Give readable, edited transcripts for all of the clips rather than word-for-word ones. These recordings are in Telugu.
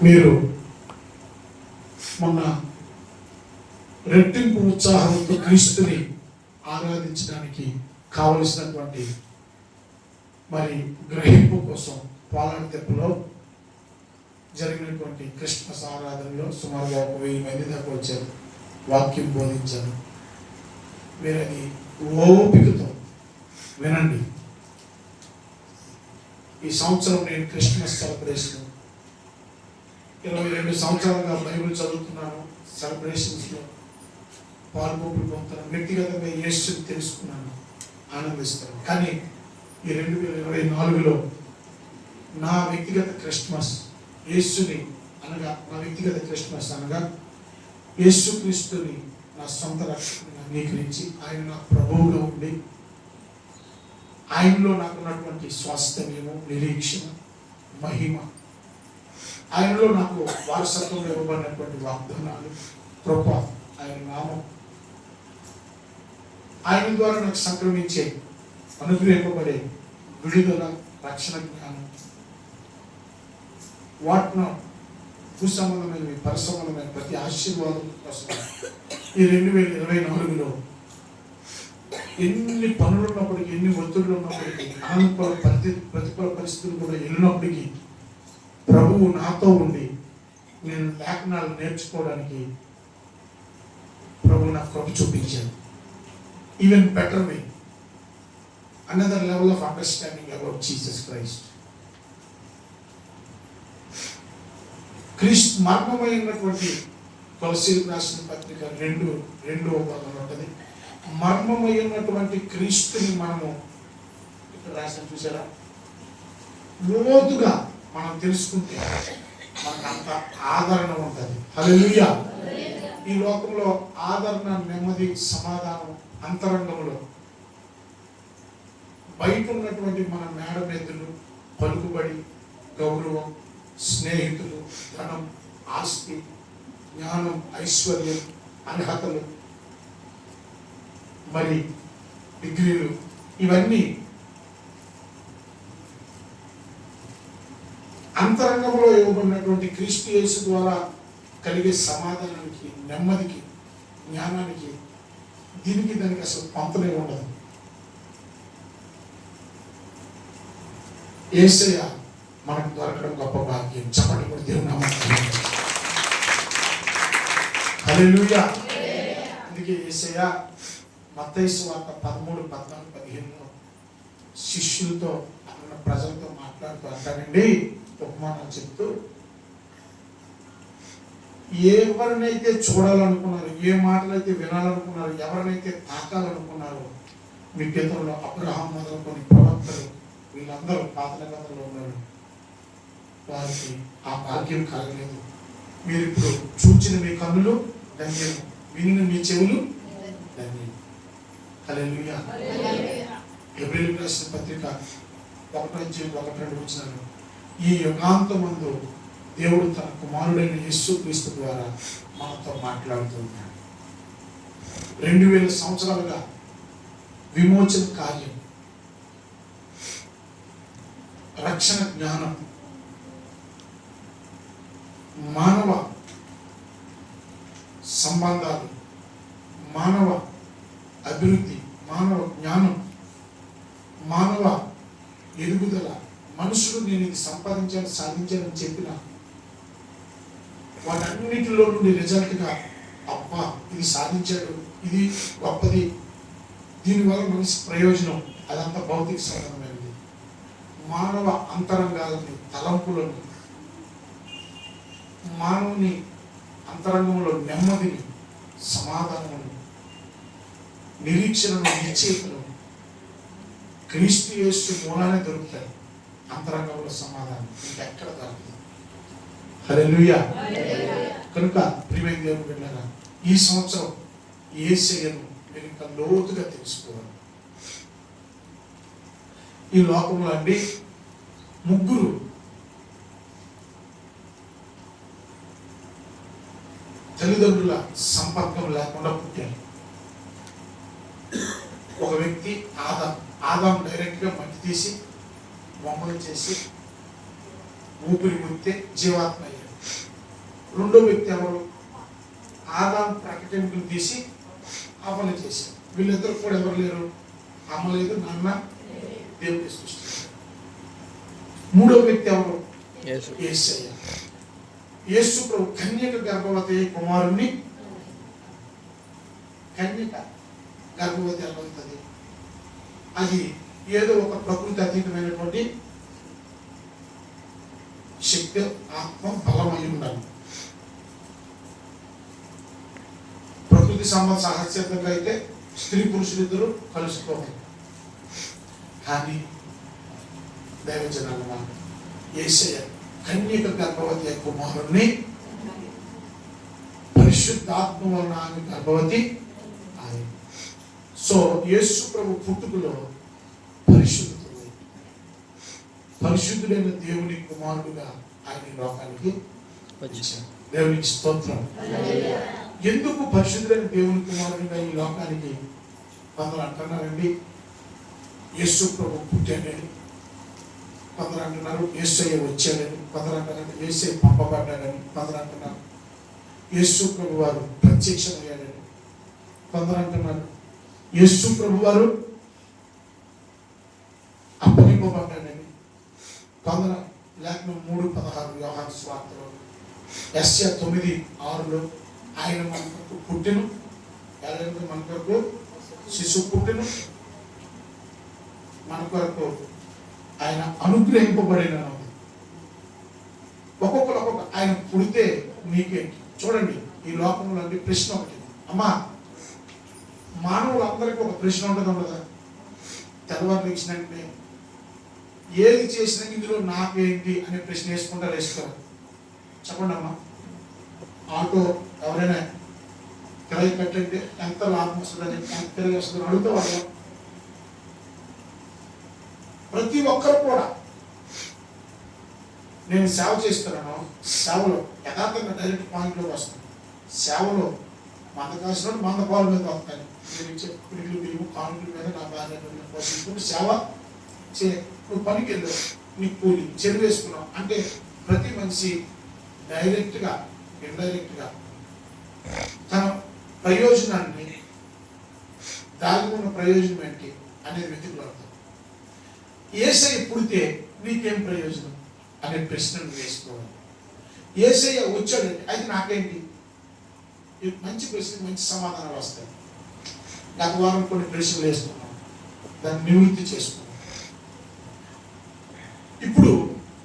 మీరు మొన్న రెట్టింపు ఉత్సాహంతో క్రీస్తుని ఆరాధించడానికి కావలసినటువంటి మరి గ్రహింపు కోసం పాలనతెప్పులో జరిగినటువంటి క్రిస్మస్ ఆరాధనలో సుమారుగా 1000 మంది దాకా వచ్చారు. వాక్యం బోధించారు. మీరు అది ఓపికతో వినండి. ఈ సంవత్సరం నేను క్రిస్మస్ సెలబ్రేషన్ 22 సంవత్సరాలుగా బైబిల్ చదువుతున్నాను. సెలబ్రేషన్స్లో పాల్గొని పొందుతున్నాను. వ్యక్తిగతంగా యేసుని తెలుసుకున్నాను, ఆనందిస్తాను. కానీ ఈ 2024లో నా వ్యక్తిగత క్రిస్మస్ యేసుని అనగా నా వ్యక్తిగత క్రిస్మస్ అనగా యేసుక్రీస్తుని నా సొంత రక్షకుని అంగీకరించి ఆయన నా ప్రభువుగా ఉండి ఆయనలో నాకున్నటువంటి స్వాస్థ్యము, నిరీక్షణ, మహిమ, ఆయనలో నాకు వారసత్వంలో ఇవ్వబడినటువంటి వాగ్దానాలు, కృప, ఆయన నామం, ఆయన ద్వారా నాకు సంక్రమించే అనుగ్రహింపబడే విడుదల, రక్షణ జ్ఞానం, వాటిన భూసంబంధమైనవి, పరసంబంధమైన ప్రతి ఆశీర్వాదం కోసం ఈ 2024లో ఎన్ని పనులు ఉన్నప్పటికీ, ఎన్ని ఒత్తిడులు ఉన్నప్పటికీ, అనుకూల ప్రతికూల పరిస్థితులు కూడా ఎన్నప్పటికీ ప్రభువు నాతో ఉండి నేను లేఖనాలు నేర్చుకోవడానికి ప్రభువు నాకు కృప చూపించాను. Even better way, another level of understanding about Jesus Christ. క్రీస్తు మర్మమైనటువంటి కొలసీలకు రాసిన పత్రిక 2వ భాగంలో ఉంటుంది. మర్మమైనటువంటి క్రీస్తుని మనము ఇక్కడ రాసిన చూసారా, లోతుగా మనం తెలుసుకుంటే మనకు అంత ఆదరణ ఉంటుంది. హల్లెలూయా. ఈ లోకంలో ఆదరణ, నెమ్మది, సమాధానం అంతరంగంలో బయట ఉన్నటువంటి మన మేడమెద్దులు, పలుకుబడి, గౌరవం, స్నేహితులు, ధనం, ఆస్తి, జ్ఞానం, ఐశ్వర్యం, అర్హతలు, మరి డిగ్రీలు, ఇవన్నీ అంతరంగంలో ఇవ్వబడినటువంటి క్రీస్తు యేసు ద్వారా కలిగే సమాధానానికి, నెమ్మదికి, జ్ఞానానికి, దీనికి దానికి అసలు పంపనే ఉండదు. యేసయ్య మనకు దొరకడం గొప్ప భాగ్యం. చెప్పండి కూడా దేవుని నామమున హల్లెలూయా. అందుకే యేసయ్య మత్తయి సువార్త 13, 14, 15లో శిష్యులతో, అన్న ప్రజలతో మాట్లాడుతూ అంటానండి, ఉపమానాలు చెప్తూ, ఎవరినైతే చూడాలనుకున్నారు, ఏ మాటలైతే వినాలనుకున్నారు, ఎవరినైతే తాకాలనుకున్నారో, మీ పితరులు అబ్రహాం మొదలుకొని ప్రవక్తలు వీళ్ళందరూ పాత నిబంధనలో ఉన్నారు, వారికి ఆ భాగ్యం కలగలేదు. మీరు ఇప్పుడు చూచిన మీ కన్నులు ధన్యం, వినిన మీ చెవులు ధన్యం. హల్లెలూయా. హెబ్రీయులకు రాసిన పత్రిక 1:1-2 వచనాలు, ఈ యుగాంతమందు దేవుడు తన కుమారుడైన యేసుక్రీస్తు ద్వారా మనతో మాట్లాడుతున్నాడు. 2000 సంవత్సరాలుగా విమోచన కార్యం, రక్షణ జ్ఞానం, మానవ సంబంధాలు, మానవ అభివృద్ధి, మానవ జ్ఞానం, మానవ ఎదుగుదల, మనుషులు నేను ఇది సంపాదించాలి, సాధించాలని చెప్పిన వాటన్నిటిలో నుండి రిజల్ట్గా అబ్బా ఇది సాధించాడు, ఇది గొప్పది, దీనివల్ల మనిషి ప్రయోజనం, అదంతా భౌతిక సంబంధమైనది. మానవ అంతరంగాలని, తలంపులను, మానవుని అంతరంగంలో నెమ్మదిని, సమాధానమును, నిరీక్షణను, నిశ్చయితను క్రీస్తు యేసు మూలానే దొరుకుతాయి. అంతరంగంలో సమాధానం ఇంకెక్కడ దొరకదు. హల్లెలూయా. కనుక ప్రియమైన దేవుని బిడ్డలారా, ఈ సంవత్సరం యేసయ్యను మీరు ఇంకా లోతుగా తెలుసుకోవాలి. ఈ లోకంలో అండి ముగ్గురు తల్లిదండ్రుల సంపర్కం లేకుండా పుట్టారు. ఒక వ్యక్తి ఆదాం డైరెక్ట్గా మట్టి తీసి బొమ్మలు చేసి ఊపిరి ముడితే జీవాత్మ అయ్యాడు. రెండో వ్యక్తి ఎవరు? ఆదాము ప్రకటనకులు తీసి అమలు చేశారు. వీళ్ళిద్దరు కూడా ఎవరు లేరు? అమ్మ లేదు, నాన్న దేవుని సృష్టించారు. మూడో వ్యక్తి ఎవరు? యేసయ్య. యేసు ప్రభు కన్యక గర్భవతి కుమారుణ్ణి. కన్యక గర్భవతి అవుతుంది. అది ఏదో ఒక ప్రకృతి అతీతమైనటువంటి శక్తి, ఆత్మ, బలమై ఉండాలి. ప్రకృతి సంబంధ సహజంగా అయితే స్త్రీ పురుషులిద్దరూ కలుసుకోవాలి. కానీ దైవజనాల యేసయ్య కన్యక గర్భవతి కుమారుణ్ణి, పరిశుద్ధాత్మ వలన ఆమె గర్భవతి ఆయన. సో యేసు ప్రభు పుట్టుకలో పరిశుద్ధుడైన దేవుని కుమారుడుగా ఆయన లోకానికి వచ్చాడు. దేవునికి స్తోత్రం. ఎందుకు పరిశుద్ధుడైన దేవుని కుమారుడుగా ఈ లోకానికి? కొందరు అంటున్నారండి యేసు ప్రభు పుట్టాడని, కొందరు అంటున్నారు యేసయ్య వచ్చాడని, కొందరు అంటున్నారు యేసయ్య పంపబడ్డాడని, కొందరు అంటున్నారు యేసు ప్రభు వారు ప్రత్యక్షమయ్యాడని, కొందరు అంటున్నారు యేసు ప్రభు వారు అప్పగింపబడ్డాడని, కొందరు లేఖనం 3:16 యోహాను సువార్తలో, యెషయా 9:6లో ఆయన మన కొరకు పుట్టెను, మన కొరకు శిశువు పుట్టెను, మన కొరకు ఆయన అనుగ్రహింపబడిన. ఒక్కొక్క ఆయన పుడితే నీకేంటి? చూడండి ఈ లోకంలో అంటే ప్రశ్న ఒకటి. అమ్మా, మానవులందరికీ ఒక ప్రశ్న ఉంటుంది ఉండదా? తెల్లవారు లేచినంటే ఏది చేసినా ఇందులో నాకేంటి అనే ప్రశ్న వేసుకుంటారు, వేసుకోవాలి. చెప్పండి అమ్మా, ఆటో ఎవరైనా కిరాయి కట్టంటే ఎంత లాభం వస్తుందని, ఎంత తిరిగి వస్తుందని అడుగుతూ వాళ్ళు. ప్రతి ఒక్కరు కూడా నేను సేవ చేస్తున్నాను, సేవలో యథార్థంగా డైరెక్ట్ పాయింట్లోకి వస్తాను. సేవలో మంద కాసినప్పుడు మంద పాలు మీద వస్తాను. నేను ఇచ్చే పిడుగులు బియ్యము కానుకల మీద నా భార్య పోషించుకుంటూ సేవ చే. నువ్వు పనికి వెళ్ళావు, నీ కూలి చెరువు వేసుకున్నావు అంటే ప్రతి మనిషి డైరెక్ట్గా ఇండైరెక్ట్గా తన ప్రయోజనాన్ని, దాగి ఉన్న ప్రయోజనం ఏంటి అనేది వెతుకులాడతాం. యేసయ్య పుడితే నీకేం ప్రయోజనం అనే ప్రశ్నను వేసుకోవాలి. యేసయ్య వచ్చాడంటే అది నాకేంటి? మంచి ప్రశ్న, మంచి సమాధానాలు వస్తాయి. గత వారం కొన్ని ప్రశ్నలు వేసుకున్నాం, దాన్ని నివృత్తి చేసుకున్నాం. ఇప్పుడు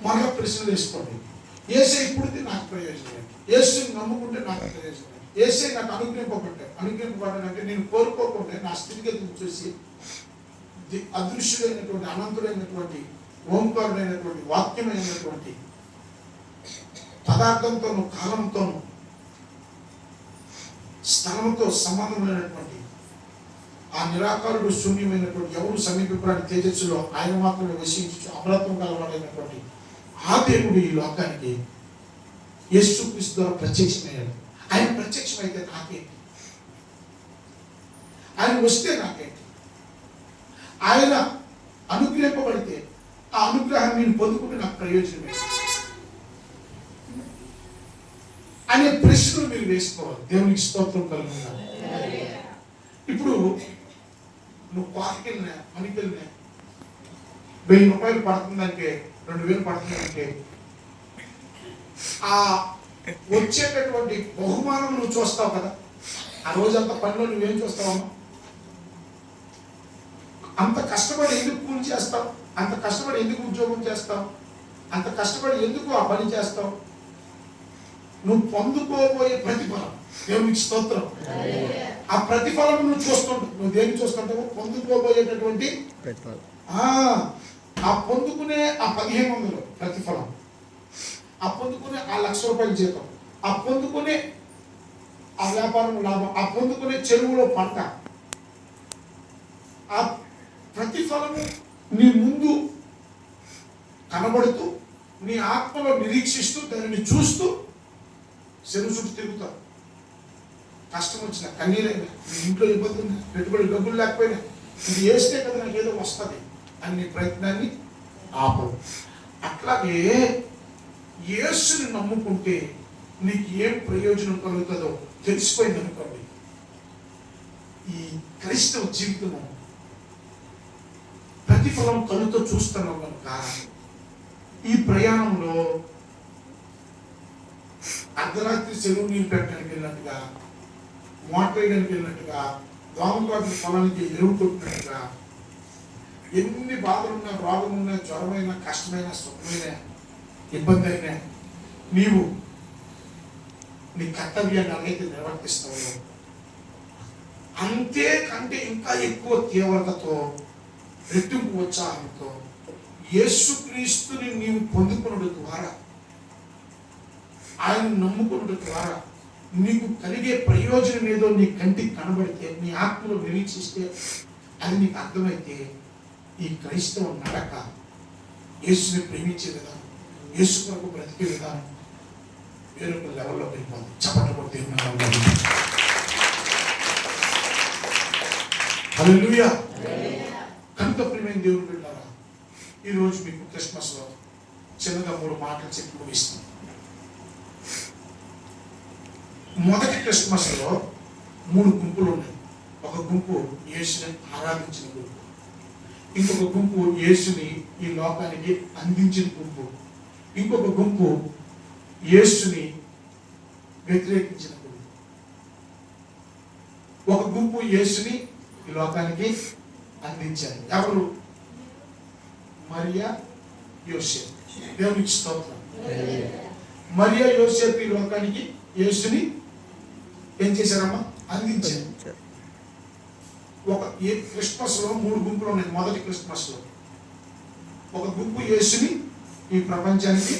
మరొక ప్రశ్నలు వేసుకోండి. యేసయ్య పుడితే నాకు ప్రయోజనం ఏంటి? యేసుని నమ్ముకుంటే నాకు ప్రయోజనం ఏంటి? యేసయ్య నాకు అనుగ్రహింపబడ్డాడంటే నేను కోరుకోకుండా నా స్థితిగతిని చూసి అదృశ్యుడైనటువంటి, అనంతుడైనటువంటి, ఓంకారుడైనటువంటి, వాక్యమైనటువంటి పదార్థంతోనూ, కాలంతోనూ, స్థలంతో సంబంధమైనటువంటి ఆ నిరాకారుడు, శూన్యమైనటువంటి, ఎవరు సమీపరాని తేజస్సులో ఆయన మాత్రమే వసించు అమరత్వం కలవాడైనటువంటి ఆ దేవుడు ఈ లోకానికి యేసుక్రీస్తు ద్వారా ప్రత్యక్షమయ్యాడు. ఆయన ప్రత్యక్షమైతే నాకేంటి? ఆయన వస్తే నాకేంటి? ఆయన అనుగ్రహింపబడితే ఆ అనుగ్రహం నేను పొందుకుంటే నాకు ప్రయోజనమే అనే ప్రశ్నలు మీరు వేసుకోవాలి. దేవునికి స్తోత్రం కలుగుతుంది. ఇప్పుడు నువ్వు పార్కెళ్ళినా, పనికెళ్ళినా 1000 రూపాయలు పడుతుందంటే, 2000 పడుతుందంటే ఆ వచ్చేటటువంటి బహుమానం నువ్వు చూస్తావు కదా. ఆ రోజంతా పనిలో నువ్వేం చూస్తావమ్మా? అంత కష్టపడి ఎందుకు కూలి చేస్తావు? అంత కష్టపడి ఎందుకు ఉద్యోగం చేస్తావు? అంత కష్టపడి ఎందుకు ఆ పని చేస్తావు? నువ్వు పొందుకోబోయే ప్రతిఫలం. దేవునికి స్తోత్రం. ఆ ప్రతిఫలం నువ్వు చూస్తుంటావు. నువ్వు దేనికి చూస్తుంటావు? పొందుకోబోయేటటువంటి ప్రతిఫలం. ఆ పొందుకునే ఆ 1500 ప్రతిఫలం, ఆ పొందుకునే ఆ 1,00,000 రూపాయల జీతం, ఆ పొందుకునే ఆ వ్యాపారం లాభం, ఆ పొందుకునే చెరువులో పంట, ఆ ప్రతిఫలము నీ ముందు కనబడుతూ, నీ ఆత్మలో నిరీక్షిస్తూ, దానిని చూస్తూ చెరువు చుట్టూ తిరుగుతావు. కష్టం వచ్చిన, కన్నీరైనా, నీ ఇంట్లో ఇబ్బంది ఉన్నా, పెట్టుబడి డబ్బులు లేకపోయినా, ఇది వేస్తే కదా నాకు ఏదో వస్తుంది అని నీ ప్రయత్నాన్ని ఆపవు. అట్లాగే యేసుని నమ్ముకుంటే నీకు ఏం ప్రయోజనం కలుగుతుందో తెలిసిపోయింది అనుకోండి. ఈ క్రైస్తవ జీవితము ప్రతిఫలం కళ్ళుతో చూస్తున్నాం కనుక ఈ ప్రయాణంలో అర్ధరాత్రి చెరువు నీళ్ళు పెట్టడానికి వెళ్ళినట్టుగా, మోటార్ వేయడానికి వెళ్ళినట్టుగా, దోమకాటు పొలానికి ఎరువు కొట్టినట్టుగా, ఎన్ని బాధలున్నా, రోగమున్నా, జ్వరమైనా, కష్టమైన, సుఖమైన, ఇబ్బంది అయినా నీవు నీ కర్తవ్యాన్ని అలాగైతే నిర్వర్తిస్తావు, అంతేకంటే ఇంకా ఎక్కువ తీవ్రతతో, రెట్టింపు ఉత్సాహంతో యేసుక్రీస్తుని నీవు పొందుకున్నడు ద్వారా, ఆయన నమ్ముకున్నడు ద్వారా నీకు కలిగే ప్రయోజనం ఏదో నీ కంటికి కనబడితే, నీ ఆత్మలో నిరీక్షిస్తే, అది నీకు అర్థమైతే ఈ క్రైస్తవ నడక, యేసుని ప్రేమించే విధానం, యేసు కొరకు బ్రతికే విధానం వేరొక లెవెల్లో వెళ్ళిపోతుంది. చప్పట్లు కొడితే హల్లెలూయా. కనుక ప్రియమైన దేవుని బిడ్డలారా, ఈరోజు మీకు క్రిస్మస్లో చిన్నగా 3 మాటలు చెప్పి ముగిస్తాం. మొదటి క్రిస్మస్లో 3 గుంపులు ఉన్నాయి. ఒక గుంపు యేసుని ఆరాధించిన గుంపు, ఇంకొక గుంపు యేసుని ఈ లోకానికి అందించిన గుంపు, ఇంకొక గుంపు యేసుని వ్యతిరేకించిన గుంపు. ఒక గుంపు యేసుని ఈ లోకానికి అందించారు. ఎవరు? మరియా, యోసేపు. దేవునికి స్తోత్రం. మరియా, యోసేపు ఈ లోకానికి యేసుని ఏం చేశారమ్మా? అందించారు. ఒక క్రిస్మస్లో 3 గుంపులు ఉన్నాయి. మొదటి క్రిస్మస్లో ఒక గుంపు యేసుని ఈ ప్రపంచానికి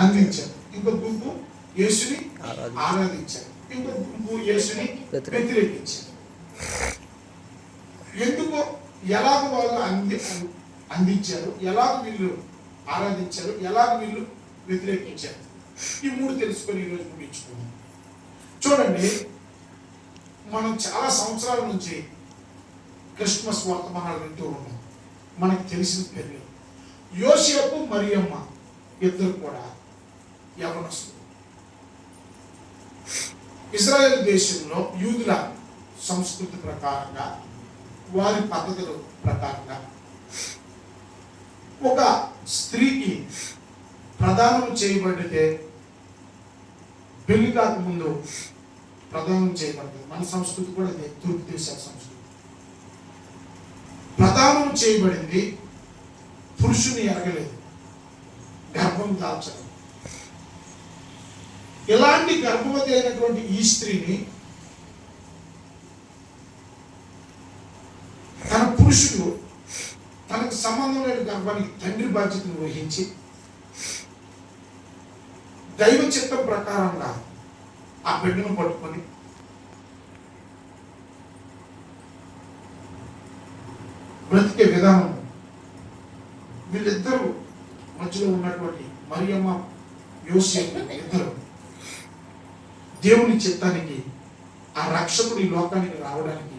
అందించారు, ఇంకొక గుంపు యేసుని ఆరాధించారు, ఇంకొక గుంపు యేసుని వ్యతిరేకించారు. ఎందుకో ఎలాగ వాళ్ళు అందించారు, ఎలాగ వీళ్ళు ఆరాధించారు, ఎలాగ వీళ్ళు వ్యతిరేకించారు, ఈ 3 తెలుసుకొని ఈరోజు ముగించుకున్నాం. చూడండి, మనం చాలా సంవత్సరాల నుంచి క్రిస్మస్ వర్తమానాలు వింటూ ఉన్నాం. మనకు తెలిసిన పేర్లు యోసేపు, మరియమ్మ ఇద్దరు కూడా యవనస్తులు. ఇజ్రాయెల్ దేశంలో యూదుల సంస్కృతి ప్రకారంగా, వారి పద్ధతుల ప్రకారంగా ఒక స్త్రీకి ప్రదానం చేయబడితే పెళ్లి కాకముందు ప్రదానం చేయబడుతుంది. మన సంస్కృతి కూడా అదే, తూర్పు దేశాల సంస్కృతి. ప్రదానం చేయబడింది, పురుషుని ఎరగలేదు, గర్భం దాల్చడం. ఇలాంటి గర్భవతి అయినటువంటి ఈ స్త్రీని తన పురుషుడు తనకు సంబంధం లేని గర్భానికి తండ్రి బాధ్యతను వహించి దైవ చిత్తం ప్రకారంగా ఆ బిడ్డను పట్టుకొని బ్రతికే విధానం, వీళ్ళిద్దరూ మధ్యలో ఉన్నటువంటి మరియమ్మ, యోసేపు ఇద్దరు దేవుని చిత్తానికి, ఆ రక్షకుడు ఈ లోకానికి రావడానికి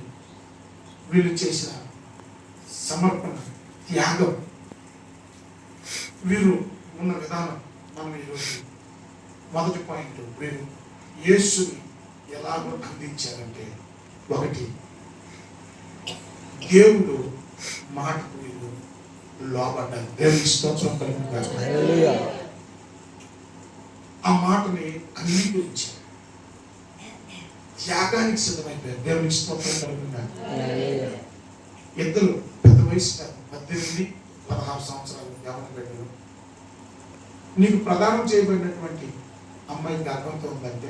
వీళ్ళు చేసిన సమర్పణ, త్యాగం, వీరు ఉన్న విధానం మనం ఈరోజు మొదటి పాయింట్. వీరు యేసుని ఎలాగో అందించారంటే, ఒకటి, దేవుడు మాటకు వీళ్ళు లోబడ్డారు. దేవునికి స్తోత్రం కలుగును. ఆ మాటని అంగీకరించారు, త్యాగానికి సిద్ధమైపోయారు. దేవునికి స్తోత్రం కలుగును. ఇద్దరు పెద్ద వయసు, 18-16 సంవత్సరాలు యవన బిడ్డలు. నీకు ప్రదానం చేయబడినటువంటి అమ్మాయి గర్భంతో ఉందంటే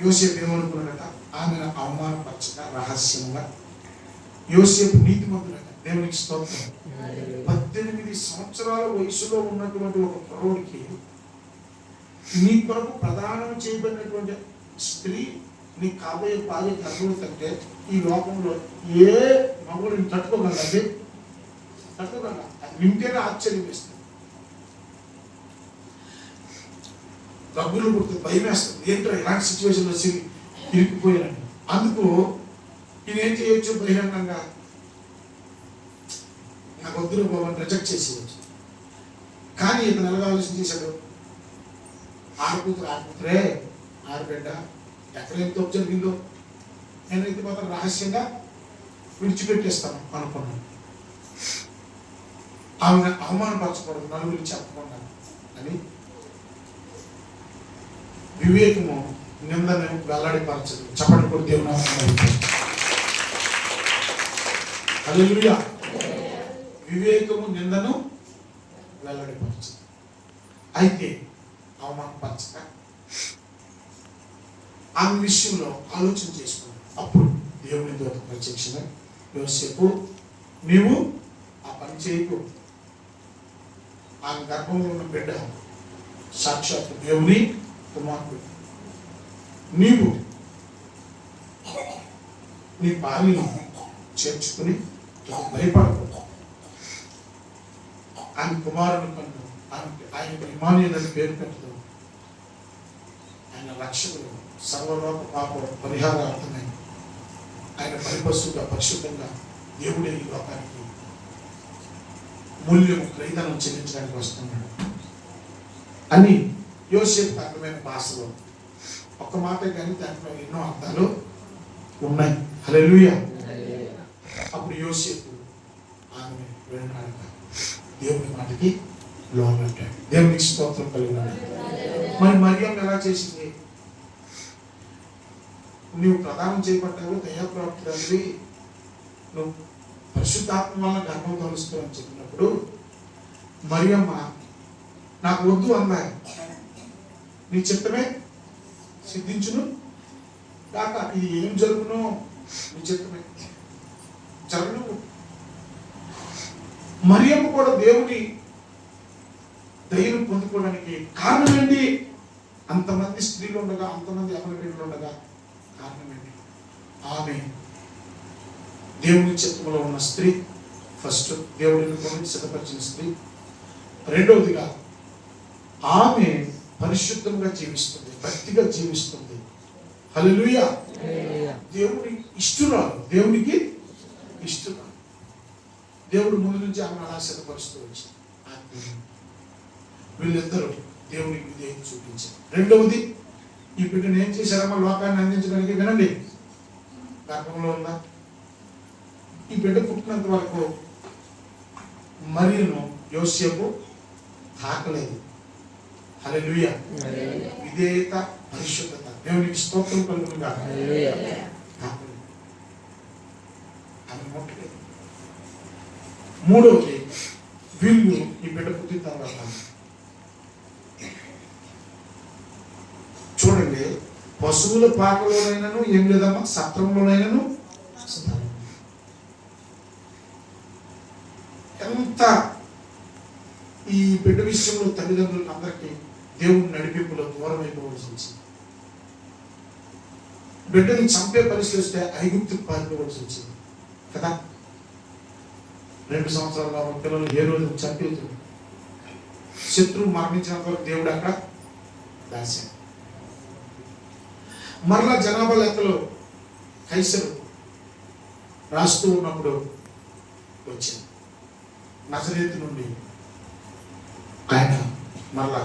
యోసేపు ఏమనుకున్నాడట? ఆమెను అవమానపరచక రహస్యంగా. యోసేపు నీతిమంతుడట. దేవునికి స్తోత్రం. 18 సంవత్సరాల వయసులో ఉన్నటువంటి ఒక ప్రౌఢికి నీ కొరకు ప్రదానం చేయబడినటువంటి స్త్రీ నీ కాబోయే భార్య గర్భవతి అంటే ఈ లోకంలో ఏ మగుడిని తట్టుకోగలది? తట్టుకోగల. అది వింటేనే ఆశ్చర్యం వేస్తుంది, దగ్గులు పుడుతుంది, భయం వేస్తుంది. ఏంటో ఇలాంటి సిచ్యువేషన్లో ఇరికిపోయానండి. అందుకు ఈయన ఏం చేయొచ్చు? బహిరంగంగా నాకు వద్దులు పోవని రిజెక్ట్ చేసేయచ్చు. కానీ ఇతను ఎలా ఆలోచన చేశాడు? ఆడకూతురే ఆడబిడ్డ ఎక్కడేం తప్పు జరిగిందో నేనైతే మాత్రం రహస్యంగా విడిచిపెట్టేస్తాను అనుకున్నాను. ఆమె అవమానపరచకూడదు, నలుగురికి చెప్పకుండా అని వివేకము నిందను వెల్లడిపరచదు. చెప్పండి కూడా దేవుని హల్లెలూయా. వివేకము నిందను వెల్లడిపరచదు. అయితే అవమానపరచక ఆమె విషయంలో ఆలోచన చేసుకున్నాడు. అప్పుడు దేవుని దూత ప్రత్యక్షంగా, యోసేపు నీవు ఆ పని చేయకు, ఆమె గర్భంలో ఉన్న బిడ్డ సాక్షాత్ దేవుని కుమారుడు, నీవు నీ భార్యను చేర్చుకుని భయపడకు, ఆయన కుమారుని కన్ను ఆయన ఇమానుయేలు పేరు పెట్టదు, ఆయన రక్షకుడు, సర్వలోక పాప పరిహారార్థమైన ఆయన పరిపశుగా పరిశుద్ధంగా దేవుడే ఈ లోకానికి మూల్యం క్రైదనం చెల్లించడానికి వస్తున్నాడు అని యోసేపు అర్థమైన భాషలో ఒక్క మాట కానీ దాంట్లో ఎన్నో అర్థాలు ఉన్నాయి. హల్లెలూయా. అప్పుడు యోసేపు ఆమె విన్నాడు, దేవుని మాటకి లోబడ్డాడు. దేవునికి స్తోత్రం కలిగినాడు. మరి మరియం ఎలా చేసింది? నువ్వు ప్రదానం చేయబడ్డావు, దయాప్రాప్తురాలివి, నువ్వు పరిశుద్ధాత్మ వల్ల గర్భం కలుస్తావు అని చెప్పినప్పుడు మరియమ్మ నాకు వద్దు అందా, నీ చిత్తమే సిద్ధించును కాక, ఇది ఏం జరుగునో నీ చిత్తమే జరుగును. మరియమ్మ కూడా దేవుని దయను పొందుకోవడానికి కారణం ఏంటి? అంతమంది స్త్రీలు ఉండగా, అంతమంది అమల బిడ్డలు ఉండగా కారణం ఏంటి? ఆమె దేవుని చిత్తంలో ఉన్న స్త్రీ. ఫస్ట్ దేవుడిని కొని సిద్ధపరిచిన స్త్రీ. రెండవదిగా ఆమె పరిశుద్ధంగా జీవిస్తుంది, భక్తిగా జీవిస్తుంది. హల్లెలూయా. దేవుని ఇష్టరాలు, దేవునికి ఇష్టరాలు. దేవుడు ముందు నుంచి ఆమె అలా సిద్ధపరుస్తూ వచ్చింది. వీళ్ళిద్దరూ దేవునికి విధేయత చూపించారు. రెండవది, ఈ బిడ్డను ఏం చేశారమ్మా లోకాన్ని అందించడానికి? వినండి, గర్భంలో ఉందా? ఈ బిడ్డ పుట్టినంత వరకు మరియను యోసేపు తాకలేదు. హల్లెలూయా. విధేయత, పరిశుద్ధత, దేవునికి స్తోత్రం కలుగును గాక. తాకలేదు, ఆమె ముట్టలేదు. మూడవది, వీళ్ళు ఈ బిడ్డ పుట్టిన తర్వాత చూడండి, పశువుల పాకలోనైనాను ఏం లేదమ్మా, సత్రంలోనైనాను ఎంత ఈ బిడ్డ విషయంలో తల్లిదండ్రులు అందరికీ దేవుని నడిపింపులో దూరం అయిపోవలసి వచ్చింది. బిడ్డని చంపే పరిస్థితి వస్తే ఐగుప్తుకు పారిపోవలసి వచ్చింది కదా. 2 సంవత్సరాల పిల్లలు ఏ రోజు చంపేది, శత్రువు మరణించినంత వరకు దేవుడు అక్కడ దాచాడు. మరలా జనాభా లెక్కలో కైసరు రాస్తూ ఉన్నప్పుడు వచ్చింది, నజరేతు నుండి ఆయన మరలా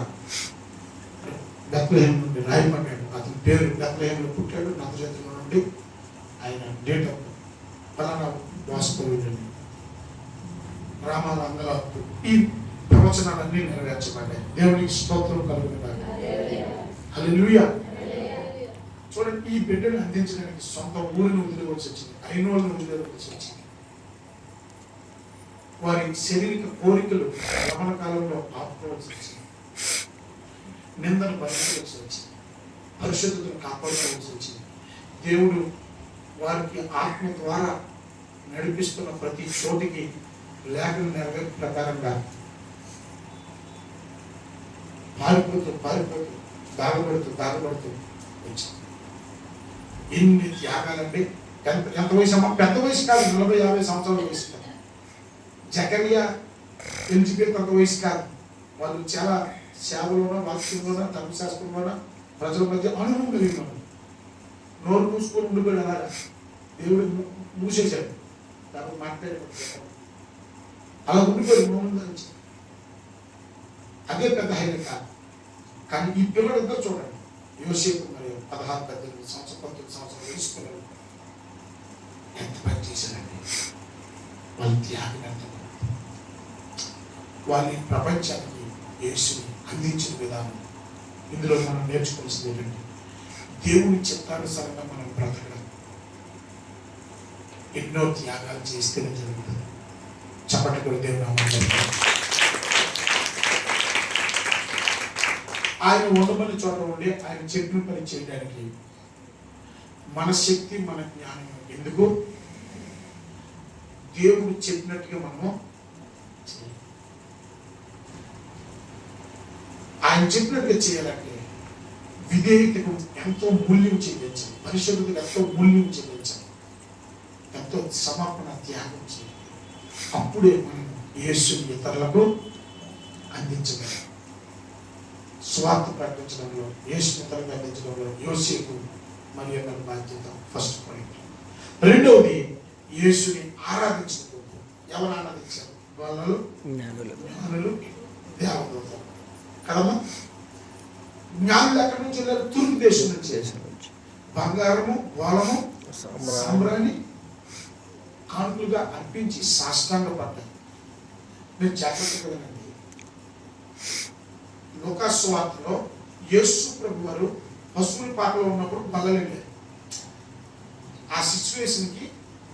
బెత్లెహేము నుండి రాయబడ్డాడు. అతని పేరు బెత్లెహేములో పుట్టాడు. నజరేతు నుండి ఆయన డేట్ ఆఫ్ ఫలానా వాస్తవ్యుడు రామాలంగల ఈ ప్రవచనాలన్నీ నెరవేర్చబడ్డాయి. దేవునికి స్తోత్రం కలుగుతాడు. హల్లెలూయా. చూడండి, ఈ బిడ్డను అందించడానికి సొంత ఊరిని వదిలివలసి వచ్చింది, అయినోళ్ళని వదిలివలసి వచ్చింది. వారి శారీరక కోరికలు యవ్వన కాలంలో ఆపుకోవాల్సి వచ్చింది, నిందను భరించవలసి వచ్చింది, పరిశుద్ధతను కాపాడుకోవాల్సి వచ్చింది. దేవుడు వారికి ఆత్మ ద్వారా నడిపిస్తున్న ప్రతి చోటికి లేఖన నెరవేర్పు ప్రకారంగా పారిపోతూ దాగబడుతూ వచ్చింది. ఎన్ని త్యాగాలంటే ఎంత వయసు అమ్మా? పెద్ద వయసు కాదు, 40-50 సంవత్సరాల వయసు కాదు. జకరియా, ఎలిజబెత్ అంత వయసు కాదు. వాళ్ళు చాలా సేవలోనో, వాక్యంలోనో, ధర్మశాస్త్రంలోనో ప్రజల మధ్య అనుభవం కలిగిన నోరు మూసుకొని ఉండిపోయాడు. అలాగా దేవుడు మూసేశాడు, దాన్ని మాట్లాడే అలా ఉండిపోయాడు మౌనం నుంచి. అదే పెద్ద హైలైట్ కాదు. కానీ ఈ పిల్లలిద్దరు చూడండి, యోసేపు మరియు 16-18 సంవత్సరం 19 సంవత్సరాలు వయసు పిల్లలు ఎంత పని చేశారండి. వాళ్ళ త్యాగం ఎంత, వాళ్ళ ప్రపంచానికి యేసుని అందించిన విధానం. ఇందులో మనం నేర్చుకోవాల్సింది ఏంటంటే దేవుని చిత్తానుసారంగా మనం బ్రతకడం, ఎన్నో త్యాగాలు చేస్తేనే జరుగుతుంది. చప్పటి కూడా దేవుడు ఆయన ఉండమని చోట ఉండి ఆయన చెప్పిన పని చేయడానికి మన శక్తి మన జ్ఞానం ఎందుకు? దేవుడు చెప్పినట్టుగా మనము ఆయన చెప్పినట్టుగా చేయాలంటే విధేయతకు ఎంతో మూల్యం చెల్లించాలి, పరిశుద్ధతకు ఎంతో మూల్యం చెల్లించాలి, ఎంతో సమర్పణ త్యాగం చేయాలి. అప్పుడే మనం యేసుని ఇతరులకు అందించగలం. స్వార్థ ప్రకటించడంలో, యేసుని ఇతరులకు అందించడంలో యోసేపు మరియు బాధ్యత ఫస్ట్ పాయింట్. రెండవది యేసుని ఆరాధించడం. ఎవరు ఆరాధించారు? వాళ్ళు జ్ఞానులు, దేవదూతలు కదమ్మా. జ్ఞానులు ఎక్కడి నుంచి వెళ్ళారు? తూర్పు దేశం నుంచి. బంగారము, గోళము, సాంబ్రాణి కానుకలుగా అర్పించి సాష్టాంగ పడ్డారు. మీరు జాగ్రత్తగా వినండి. లూకాసు సువార్తలో యేసు ప్రభు వారు పశువుల పాకలో ఉన్నప్పుడు బల్లలు వెళ్ళారు. ఆ సిచ్యువేషన్కి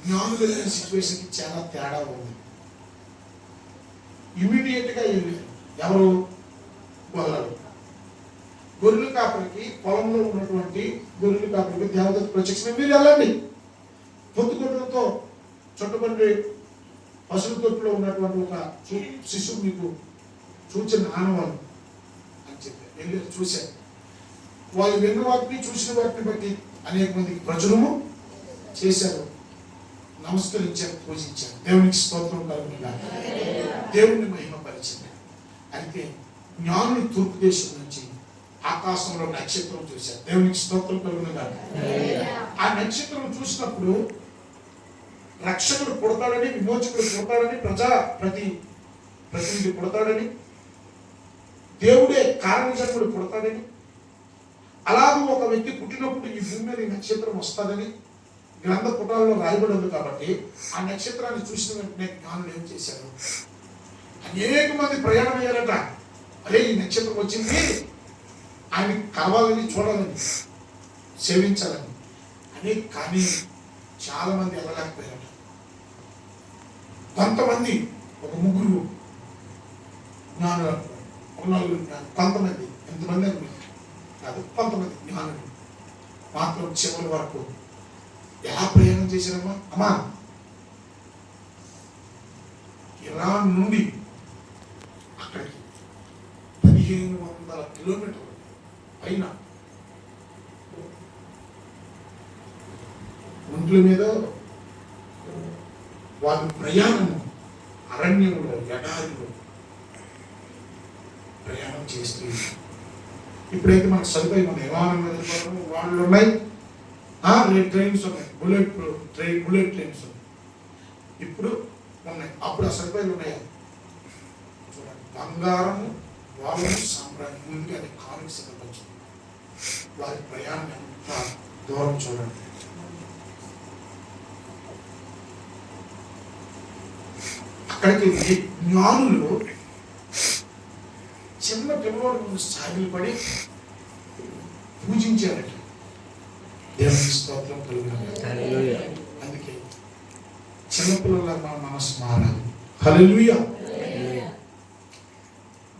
జ్ఞానులు వెళ్ళిన సిచ్యువేషన్కి చాలా తేడా ఉంది. ఇమీడియట్గా వెళ్ళారు. ఎవరు? గొల్లలు. గొర్రెల కాపరికి, పొలంలో ఉన్నటువంటి గొర్రెల కాపరికి దేవదత్త ప్రత్యక్షమే మీరు వెళ్ళండి, పొత్తుగొడ్లతో చుట్టబడి పశువుల తొట్టులో ఉన్నటువంటి ఒక శిశువు మీకు చూచిన ఆనవాళ్ళు అని చెప్పారు. వెళ్ళి చూశారు. వాళ్ళు విన్న వాటిని చూసిన వాటిని బట్టి అనేక మందికి ప్రచురము చేశారు, నమస్కరించారు, పూజించారు. దేవునికి స్తోత్రం కలుగునుగా, దేవుని మహిమపరిచింది. అయితే జ్ఞానులు తూర్పు దేశం నుంచి ఆకాశంలో నక్షత్రం చూశారు. దేవునికి స్తోత్రం కలుగునుగా. ఆ నక్షత్రం చూసినప్పుడు రక్షకుడు పుడతాడని, విమోచకుడు పుడతాడని, ప్రతినిధి పుడతాడని, దేవుడే కారణజన్ముడు పుడతాడని, అలాగే ఒక వ్యక్తి పుట్టినప్పుడు ఈ భూమి మీద ఈ నక్షత్రం వస్తుందని గ్రంథ పుటాలలో రాయబడి ఉంది. కాబట్టి ఆ నక్షత్రాన్ని చూసిన వెంటనే జ్ఞానులు ఏం చేశారు? అనేక మంది ప్రయాణం అయ్యారట. అరే ఈ నక్షత్రం వచ్చింది, ఆయన కావాలని, చూడాలని, సేవించాలని అని. కానీ చాలా మంది వెళ్ళలేకపోయారట. కొంతమంది, ఒక ముగ్గురు జ్ఞానులు, ఒక నలుగురు జ్ఞానులు, కొంతమంది, ఎంతమంది అని కాదు, కొంతమంది జ్ఞానులు మాత్రం చివరి వరకు ఎలా ప్రయాణం చేశారమ్మా? అమ్మా, ఇరాన్ నుండి అక్కడికి 1500 కిలోమీటర్లు పైన ఒంట్ల మీద వాళ్ళ ప్రయాణము అరణ్యంలో, ఎడారిలో ప్రయాణం చేస్తూ. ఇప్పుడైతే మనకు సరిపోయి మన విమానం మీద వాళ్ళు ఉన్నాయి, ట్రైన్స్ ఉన్నాయి, బుల్లెట్ ట్రైన్స్ ఇప్పుడు ఉన్నాయి. అప్పుడు ఆ సరిపోయి ఉన్నాయా? చూడండి, బంగారము, వాళ్ళను సాంబ్రాణి ముందుగా అది కానుక సిద్ధపరచు. వారి ప్రయాణం ఎంత దూరం చూడండి. అక్కడికి జ్ఞానులు చిన్న పిల్లవాడు ముందు సాగిలు పడి పూజించారట. దేవునికి స్తోత్రం కలుగును. అందుకే చిన్నపిల్లల మన మనసు మారాలి. హల్లెలూయా.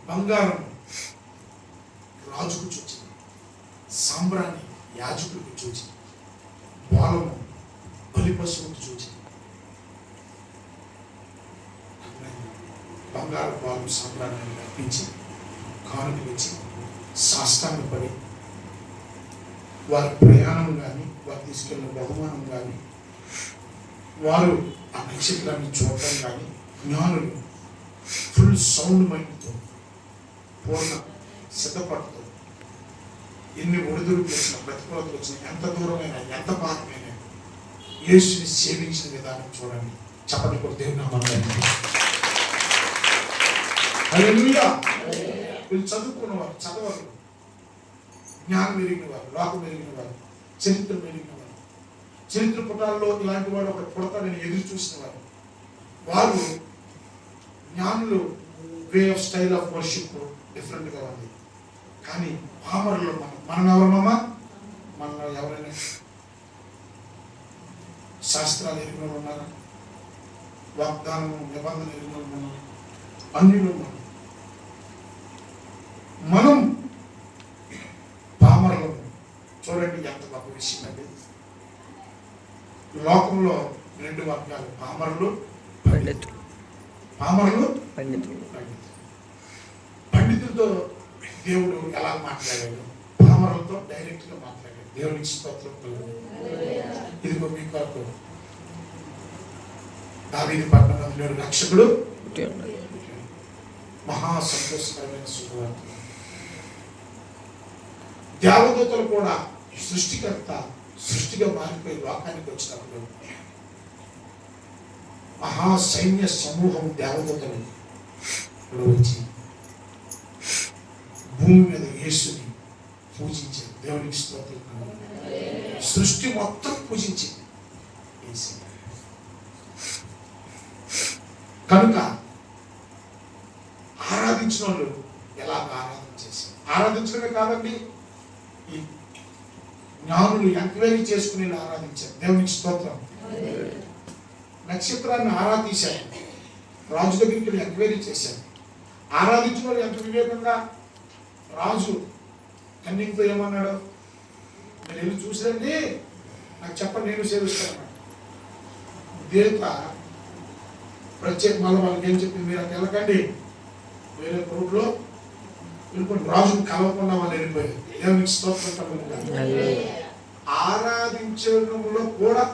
బంగారం రాజుకు చూచింది, సాంబ్రాణి యాజకుడికి చూచింది, బాలము బలి పశువుకు చూచింది. బంగారు బాలు సాంబ్రాణి అర్పించి కానుకలు ఇచ్చి సాష్టాంగపడి వారి ప్రయాణం కానీ, వారు తీసుకెళ్ళిన బహుమానం కానీ, వారు ఆ నక్షత్రాన్ని చూడటం కానీ, జ్ఞానులు ఫుల్ సౌండ్ మైండ్తో, పూర్ణ సిద్ధపడుతూ, ఎన్ని ఒడిదుడుకులు వచ్చిన, ప్రతికూలతలు వచ్చిన, ఎంత దూరమైనా, ఎంత భారమైనా యేసుని సేవించిన విధానం చూడండి. చప్పటి కొట్టి దేవుని నామమున హల్లెలూయా. వీళ్ళు చదువుకున్నవారు, చదవరు, జ్ఞానం ఎరిగిన వారు, లోకం ఎరిగిన వారు, చరిత్ర ఎరిగిన వారు, చరిత్ర పుటాల్లో ఇలాంటి వాడు ఒకటి పుడతాడని ఎదురు చూసిన వారు, వారు జ్ఞానులు way of style of worship డిఫరెంట్గా ఉంది. కానీ పామరులు మనం ఎవరమ్మా? మనలో ఎవరైనా శాస్త్రాలు ఎరిగిన వాళ్ళు ఉన్నారా? వాగ్దానం నిబంధన ఎరిగిన వాళ్ళు ఉన్నారు? అన్యులు ఉన్నారు. మనం పామరులు. చూడండి ఎంత గొప్ప విషయం అండి. లోకంలో 2 వర్గాలు, పామరులు, పండితులు. పామరులు, పండితులు. పండితులతో దేవుడు ఎలా మాట్లాడాడు? పామరులతో డైరెక్ట్గా మాట్లాడాడు. దేవునికి స్తోత్రం. ఇదిగో మీ కొరకు దావీదు పట్టణంలో రక్షకుడు మహా సంతోషకరమైన శుభవార్త. దేవదూతలు కూడా సృష్టికర్త సృష్టిగా మారిపోయి లోకానికి వచ్చినప్పుడు మహా సైన్య సమూహం దేవదూతలు వచ్చి భూమి మీద యేసుని పూజించారు. దేవునికి స్తోత్రం. సృష్టి మొత్తం పూజించింది యేసు. కనుక ఆరాధించిన వాళ్ళు ఎలాగ ఆరాధన చేశారు? ఆరాధించడమే కాదండి, ఈ జ్ఞానులు ఎంక్వైరీ చేసుకుని ఆరాధించారు. దేవునికి స్తోత్రం. నక్షత్రాన్ని ఆరాధించారు. రాజు దగ్గరికి ఎంక్వైరీ చేశారు. ఆరాధించిన వాళ్ళు ఎంత వివేకంగా, రాజు కన్నింగ్తో ఏమన్నాడు? మీరు వెళ్ళి చూసిరండి, నాకు చెప్పండి, నేను సేవిస్తాను. దేవత ప్రత్యేక మళ్ళీ వాళ్ళకి ఏం చెప్పింది? మీరు అక్కడ వెళ్ళకండి, వేరే రోడ్లో వెళ్ళిపోయి రాజును కలవకుండా వాళ్ళు వెళ్ళిపోయారు. దేవునికి స్తోత్రం. ఆరాధించడంలో కూడా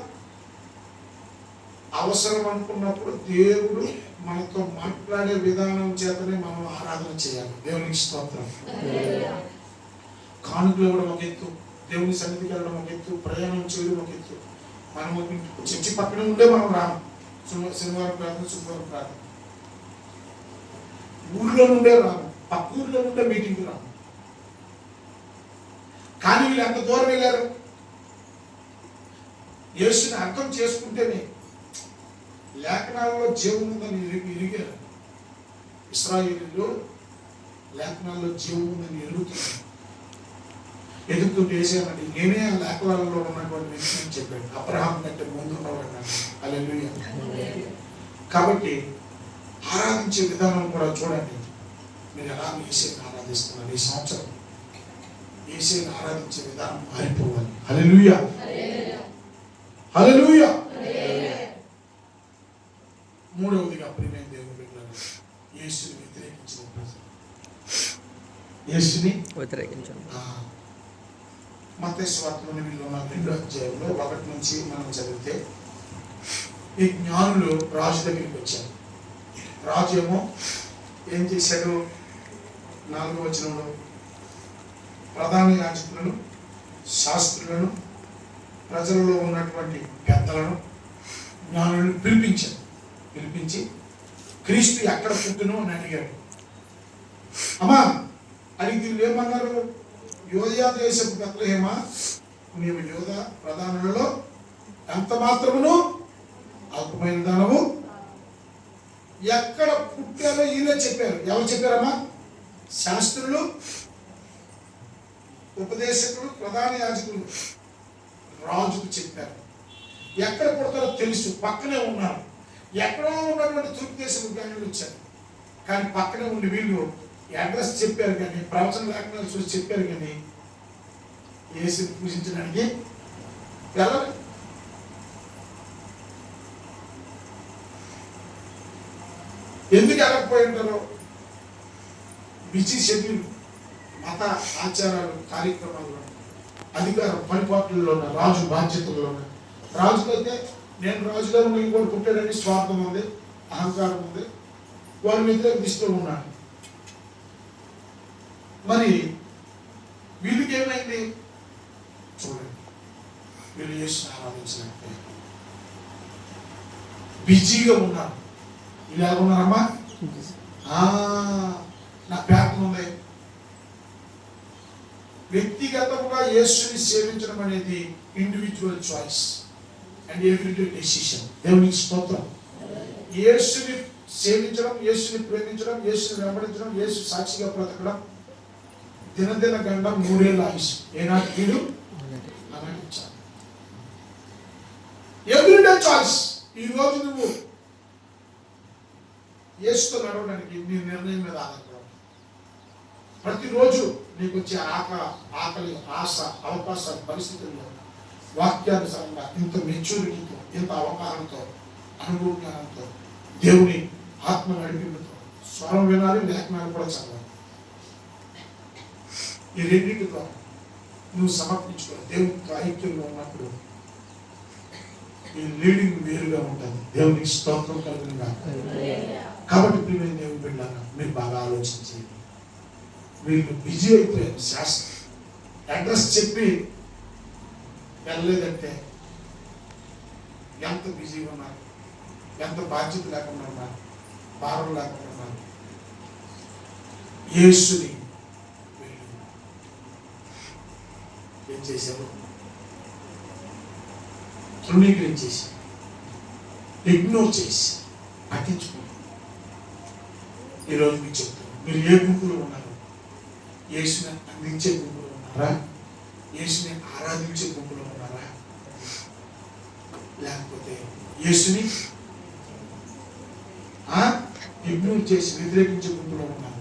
అవసరం అనుకున్నప్పుడు దేవుడు మనతో మాట్లాడే విధానం చేతనే మనం ఆరాధన చేయాలి. దేవునికి స్తోత్రం. కానుకలు ఇవ్వడం ఒక ఎత్తు, దేవుని సన్నిధికి వెళ్ళడం ఒక ఎత్తు, ప్రయాణం చేయడం ఒక ఎత్తు. మనము చర్చి పక్కన ఉండే మనం రాము. శనివారం ప్రార్థన, శుక్రవారం ప్రార్థన. ఊళ్ళో నుండే రాము, పక్క ఊళ్ళో నుండే మీటింగ్కి రాము. కానీ వీళ్ళు ఎంత దూరం వెళ్ళారు? యేసుని అర్థం చేసుకుంటేనే లేఖనాల్లో జీవం ఉందని ఎరిగారు. ఇశ్రాయేలీయులు లేఖనాల్లో జీవం ఉందని ఎరుగుతున్నారు. ఎదుగుతుంటే వేసానండి, నేనే ఆ లేఖనాలలో ఉన్నటువంటి వ్యక్తిని చెప్పాడు. అబ్రహాం కంటే ముందు ఉన్నవాడు. హల్లెలూయా. కాబట్టి ఆరాధించే విధానం కూడా చూడండి. మీరు ఎలా యేసుని ఆరాధిస్తున్నారు? ఈ సంవత్సరం యేసుని ఆరాధించే విధానం మారిపోవాలి. హల్లెలూయా, హల్లెలూయా. మూడవదిగా ప్రియమైన దేవుని బిడ్డలారా, యేసుని వ్యతిరేకించిన ప్రజలు. యేసుని వ్యతిరేకించారు. మత్తయి సువార్తలోని వీళ్ళు ఉన్న 2వ అధ్యాయంలో 1 నుంచి మనం చదివితే, ఈ జ్ఞానులు రాజు దగ్గరికి వచ్చారు. రాజు ఏమో ఏం చేశాడు? 4వ వచనంలో ప్రధాన యాజకులను, శాస్త్రులను, ప్రజలలో ఉన్నటువంటి పెద్దలను, జ్ఞానులను పిలిపించారు. పిలిపించి క్రీస్తు ఎక్కడ పుట్టును అని అడిగాడు. అమ్మా అడిగి ఏమన్నారు? యోధా దేశపు బెత్లెహేమా, నీవు యోధ ప్రధానులలో ఎంత మాత్రమును అల్పమైన దానవు. ఎక్కడ పుట్టారో ఈయన చెప్పారు. ఎవరు చెప్పారమ్మా? శాస్త్రులు, ఉపదేశకులు, ప్రధాన యాజకులు రాజుకు చెప్పారు. ఎక్కడ పుడతారో తెలుసు, పక్కనే ఉన్నారు. ఎక్కడో ఉన్నటువంటి తూర్పు దేశపు జ్ఞానులు వచ్చారు. కానీ పక్కనే ఉండి వీళ్ళు అడ్రస్ చెప్పారు, కానీ ప్రవచన లేఖనాలు చూసి చెప్పారు, కానీ యేసుని పూజించడానికి వెళ్ళరు. ఎందుకు వెళ్ళకపోయి ఉంటారో? బిజీ షెడ్యూల్, మత ఆచారాలు, కార్యక్రమాల్లో, అధికారం, పనిపాట్లలో, రాజు బాధ్యతల్లో. రాజుకైతే నేను రాజుగా ఉన్న ఇంకోటి పుట్టాడని స్వార్థం ఉంది, అహంకారం ఉంది, వారి వ్యతిరేకిస్తూ ఉన్నాడు. మరి వీళ్ళకి ఏమైంది? చూడండి, వీళ్ళు యేసుని ఆరాధించలేకపోయారు, బిజీగా ఉన్నారు. వీళ్ళు ఎలా ఉన్నారమ్మా? నా ప్యాటర్న్ ఉంది. వ్యక్తి వ్యక్తిగతంగా యేసుని సేవించడం అనేది individual choice and everyday decision. దేవునికి స్తోత్రం. యేసుని సేవించడం, యేసుని ప్రేమించడం, యేసుని వెంబడించడం, యేసు సాక్షిగా బ్రతకడం, దినదిన గండం 3 ఏళ్ళ ఆయుష్. ఏనాటి వీడు అలాంటి ఎవ్రీడే చాయిస్. ఈ రోజు నువ్వు యేసుతో నడవడానికి నీ నిర్ణయం మీద ఆధారపడవు. ప్రతిరోజు నీకు వచ్చే ఆకలి, ఆశ, అవకాశాలు, పరిస్థితుల్లో వాక్యానుసారంగా ఇంత మెచ్యూరిటీతో, ఇంత అవగాహనతో, అనుభవ జ్ఞానంతో, దేవుని ఆత్మ నడిపింపుతో స్వరం వినాలి, లేఖనాలు కూడా చదవాలి. ఈ రెండింటి ద్వారా నువ్వు సమర్పించుకోవాలి. దేవునితో ఐక్యంలో ఉన్నప్పుడు ఈ లీడింగ్ వేరుగా ఉంటుంది. దేవునికి స్తోత్రం కలుగునుగా. కాబట్టి ప్రియమైన దేవుని బిడ్డలారా, మీరు బాగా ఆలోచించి, వీళ్ళు బిజీ అయిపోయారు. శాస్త్రం అడ్రస్ చెప్పి వెళ్ళలేదంటే ఎంత బిజీగా ఉన్నారు, ఎంత బాధ్యత లేకుండా ఉన్నారు, భారం లేకుండా ఉన్నారు. యేసుని ఏం చేశారు? తృణీకరించేసి, ఇగ్నోర్ చేసి, పట్టించుకున్నారు. ఈరోజు మీకు చెప్తాను, మీరు ఏ గుంపులో ఉన్నారు? యేసుని అందించే గుంపులో ఉన్నారా? యేసుని ఆరాధించే గుంపులో ఉన్నారా? లేకపోతే యేసుని ఇగ్నోర్ చేసి వ్యతిరేకించే గుంపులో ఉన్నారు?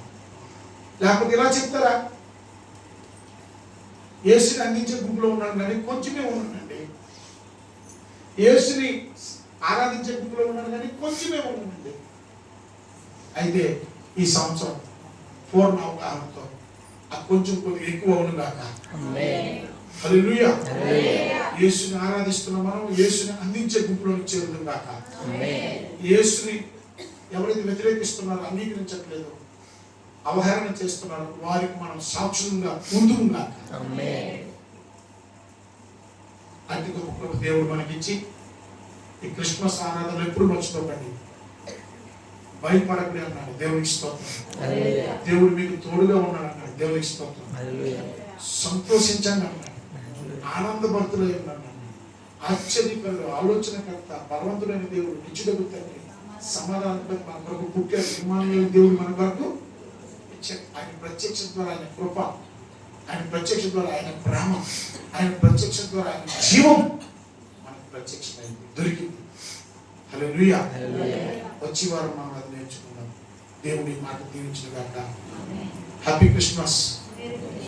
లేకపోతే ఇలా చెప్తారా, యేసుని అందించే గుంపులో ఉన్నాను కానీ కొంచెమే ఉన్నానండి, యేసుని ఆరాధించే గుంపులో ఉన్నాను కానీ కొంచెమే ఉన్నానండి. అయితే ఈ సంవత్సరం పూర్ణ అవగాహనతో ఆ కొంచెం కొద్దిగా ఎక్కువ అవును గాక. హల్లెలూయా. యేసుని ఆరాధిస్తున్న మనం యేసుని అందించే గుంపులోకి చేరుదాం గాక. యేసుని ఎవరైతే వ్యతిరేకిస్తున్నారో, అంగీకరించట్లేదు, అవహేళన చేస్తున్నారు, వారికి మనం సాక్షులుగా ముందుకు గాక. అతి గొప్ప దేవుడు మనకిచ్చి ఈ క్రిస్మస్ ఆరాధన ఎప్పుడు మర్చిపోకండి. భయపడకూడదు అన్నాడు. దేవునికి స్తోత్రం. దేవుడు మీకు తోడుగా ఉన్నాడు అన్నాడు. దేవునికి స్తోత్రం. సంతోషించండి అన్నాడు. ఆనందభరితులై ఉన్నాడు. ఆశ్చర్యకరుడు, ఆలోచనకర్త, బలవంతుడైన దేవుడు, నిత్యుడగు తండ్రి, సమాధానంపై మన కొరకు పుట్టాడు. ఇమ్మానుయేలు దేవుడు మన కొరకు ఆయన ప్రత్యక్ష ద్వారా ఆయన కృప, ఆయన ప్రత్యక్ష ద్వారా ఆయన ప్రేమ, ఆయన ప్రత్యక్ష ద్వారా ఆయన జీవం మనకు ప్రత్యక్షమైంది, దొరికింది. హల్లెలూయా. వచ్చి వారు మనం అది నేర్చుకున్నాం. దేవుడి మాట దీవించును గాక. Happy Christmas.